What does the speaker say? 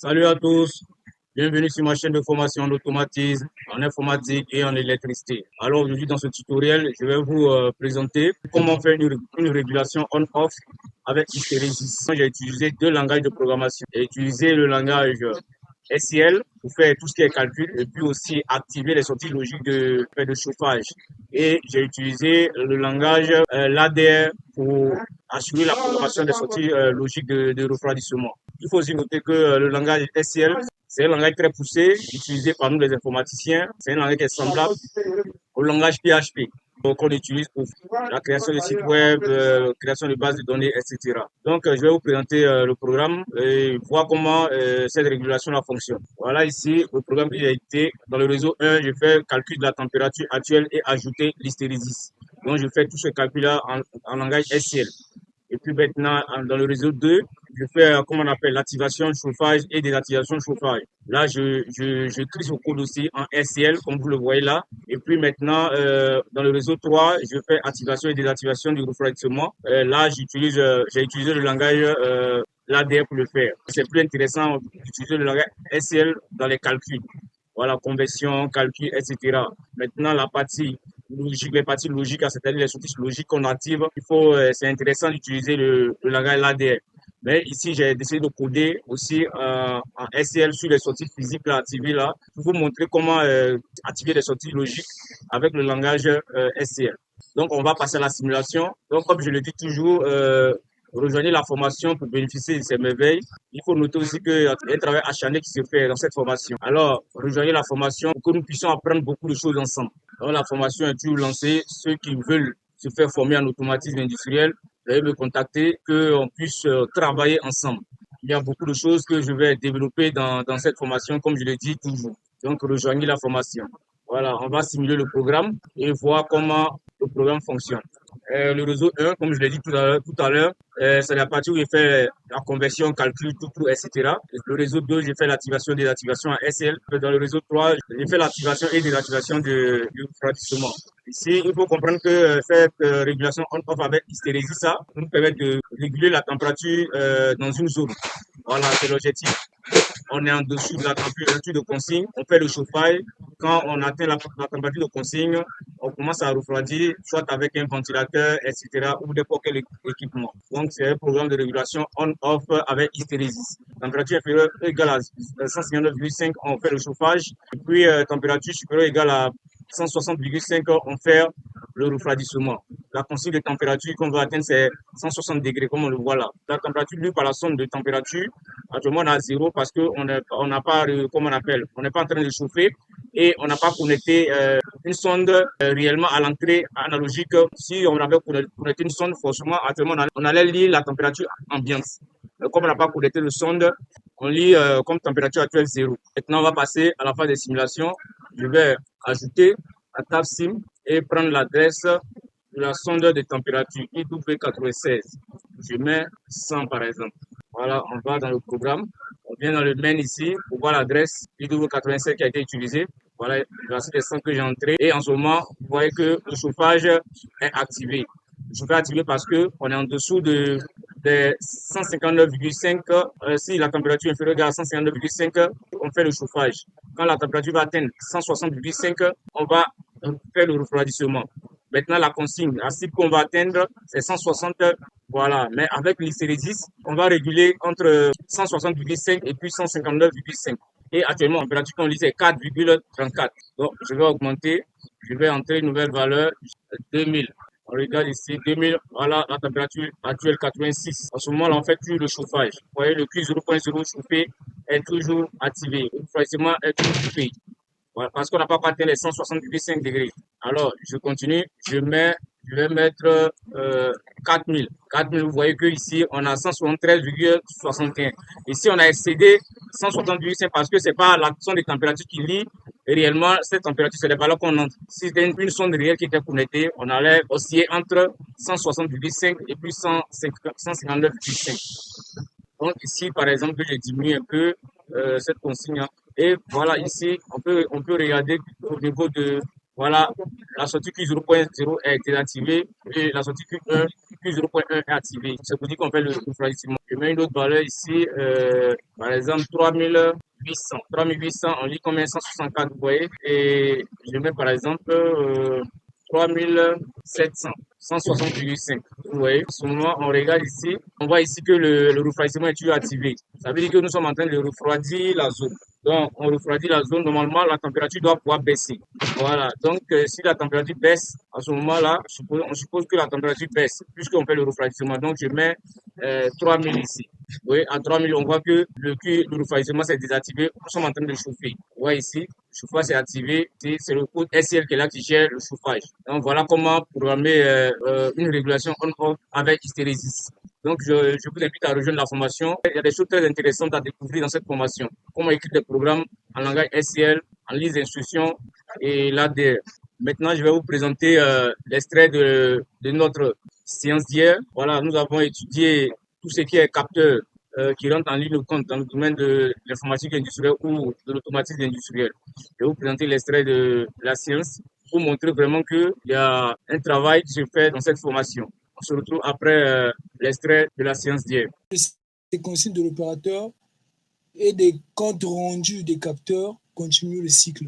Salut à tous, bienvenue sur ma chaîne de formation en automatisme, en informatique et en électricité. Alors aujourd'hui dans ce tutoriel, je vais vous présenter comment faire une régulation on-off avec Hysteresis. J'ai utilisé deux langages de programmation. J'ai utilisé le langage SCL pour faire tout ce qui est calcul et puis aussi activer les sorties logiques de chauffage. Et j'ai utilisé le langage LADR pour assurer la programmation des sorties logiques de refroidissement. Il faut aussi noter que le langage SCL, c'est un langage très poussé, utilisé par nous les informaticiens. C'est un langage qui est semblable au langage PHP qu'on utilise pour la création de sites web, création de bases de données, etc. Donc, je vais vous présenter le programme et voir comment cette régulation-là fonctionne. Voilà ici le programme qui a été dans le réseau 1. Je fais calcul de la température actuelle et ajouter l'hystérésis. Donc, je fais tout ce calcul-là en langage SCL. Et puis maintenant, dans le réseau 2, je fais, comment on appelle, l'activation de chauffage et désactivation de chauffage. Là, je trie ce code aussi en SCL, comme vous le voyez là. Et puis maintenant, dans le réseau 3, je fais activation et désactivation du refroidissement. Là, j'ai utilisé le langage l'ADR pour le faire. C'est plus intéressant d'utiliser le langage SCL dans les calculs. Voilà, conversion, calcul, etc. Maintenant, la partie logique, les parties logiques, c'est-à-dire les sorties logiques qu'on active, c'est intéressant d'utiliser le langage LADR. Mais ici, j'ai décidé de coder aussi en SCL sur les sorties physiques là, activées là, pour vous montrer comment activer les sorties logiques avec le langage SCL. Donc, on va passer à la simulation. Donc, comme je le dis toujours, rejoignez la formation pour bénéficier de ces merveilles. Il faut noter aussi qu'il y a un travail acharné qui se fait dans cette formation. Alors, rejoignez la formation pour que nous puissions apprendre beaucoup de choses ensemble. Alors, la formation est toujours lancée. Ceux qui veulent se faire former en automatisme industriel, veuillez me contacter, qu'on puisse travailler ensemble. Il y a beaucoup de choses que je vais développer dans cette formation, comme je le dis toujours. Donc, rejoignez la formation. Voilà, on va simuler le programme et voir comment le programme fonctionne. Le réseau 1, comme je l'ai dit tout à l'heure, c'est la partie où je fais la conversion, calcul, tout, etc. Le réseau 2, je fais l'activation et désactivation en SL. Dans le réseau 3, je fais l'activation et désactivation du refroidissement. Ici, il faut comprendre que cette régulation on-off avec hystérésie, ça nous permet de réguler la température dans une zone. Voilà, c'est l'objectif. On est en dessous de la température de consigne, on fait le chauffage. Quand on atteint la température de consigne, on commence à refroidir, soit avec un ventilateur, etc., ou n'importe quel équipement. Donc, c'est un programme de régulation on-off avec hystérésis. Température inférieure égale à 159,5, on fait le chauffage. Et puis, température supérieure égale à 160,5, on fait le refroidissement. La consigne de température qu'on va atteindre, c'est 160 degrés, comme on le voit là. La température lue par la sonde de température, actuellement, on est à zéro parce qu'on n'a pas, comment on appelle, on n'est pas en train de chauffer et on n'a pas connecté une sonde réellement à l'entrée analogique. Si on avait connecté une sonde, forcément, actuellement, on allait lire la température ambiante. Mais comme on n'a pas connecté le sonde, on lit comme température actuelle zéro. Maintenant, on va passer à la phase de simulation. Je vais ajouter la table sim et prendre l'adresse de la sonde de température IW96. Je mets 100 par exemple. Voilà, on va dans le programme. On vient dans le main ici pour voir l'adresse IW87 qui a été utilisée. Voilà, voici les 100 que j'ai entré. Et en ce moment, vous voyez que le chauffage est activé. Le chauffage est activé parce qu'on est en dessous de 159,5. Si la température est inférieure à 159,5, on fait le chauffage. Quand la température va atteindre 160,5, on va faire le refroidissement. Maintenant, la consigne, la cible qu'on va atteindre, c'est 160. Voilà. Mais avec l'hystérésis, on va réguler entre 160,5 et puis 159,5. Et actuellement, la température qu'on lit, c'est 4,34. Donc, je vais augmenter. Je vais entrer une nouvelle valeur, 2000. On regarde ici, 2000, voilà la température actuelle 86. En ce moment, là, on fait toujours le chauffage. Vous voyez, le Q0.0 chauffé est toujours activé. Le refroidissement est toujours chauffé. Voilà, parce qu'on n'a pas atteint les 160,5 degrés. Alors, je continue, je vais mettre 4000. 4000, vous voyez que ici on a 173,61. Ici, on a excédé 160,5 parce que c'est pas la sonde de température qui lit. Et réellement, cette température, c'est les valeurs qu'on entre. Si c'était une sonde réelle qui était connectée, on allait osciller entre 160,5 et puis 159,5. Donc ici, par exemple, je diminue un peu cette consigne. Et voilà, ici, on peut regarder au niveau Voilà, la sortie Q0.0 est désactivée et la sortie Q0.1 est activée. C'est pour dire qu'on fait le refroidissement. Je mets une autre valeur ici, par exemple 3800. 3800, on lit combien 164, vous voyez. Et je mets par exemple 3700, 160,5. Vous voyez, en ce moment, on regarde ici, on voit ici que le refroidissement est toujours activé. Ça veut dire que nous sommes en train de refroidir la zone. Donc, on refroidit la zone. Normalement, la température doit pouvoir baisser. Voilà. Donc, si la température baisse, à ce moment-là, on suppose que la température baisse, puisqu'on fait le refroidissement. Donc, je mets 3000 ici. Oui, à 3000, on voit que le refroidissement s'est désactivé. Nous sommes en train de chauffer. Vous voyez ici, le chauffage est activé. C'est le code SCL qui est là qui gère le chauffage. Donc, voilà comment programmer une régulation on-off avec hystérésis. Donc, je vous invite à rejoindre la formation. Il y a des choses très intéressantes à découvrir dans cette formation. Comment écrire des programmes en langage SCL, en liste d'instructions et l'ADR. Maintenant, je vais vous présenter l'extrait de notre séance d'hier. Voilà, nous avons étudié tout ce qui est capteur qui rentre en ligne de compte dans le domaine de l'informatique industrielle ou de l'automatisme industriel. Je vais vous présenter l'extrait de la séance pour montrer vraiment qu'il y a un travail qui se fait dans cette formation. On se retrouve après l'extrait de la séance d'hier. Les consignes de l'opérateur et des comptes rendus des capteurs continuent le cycle.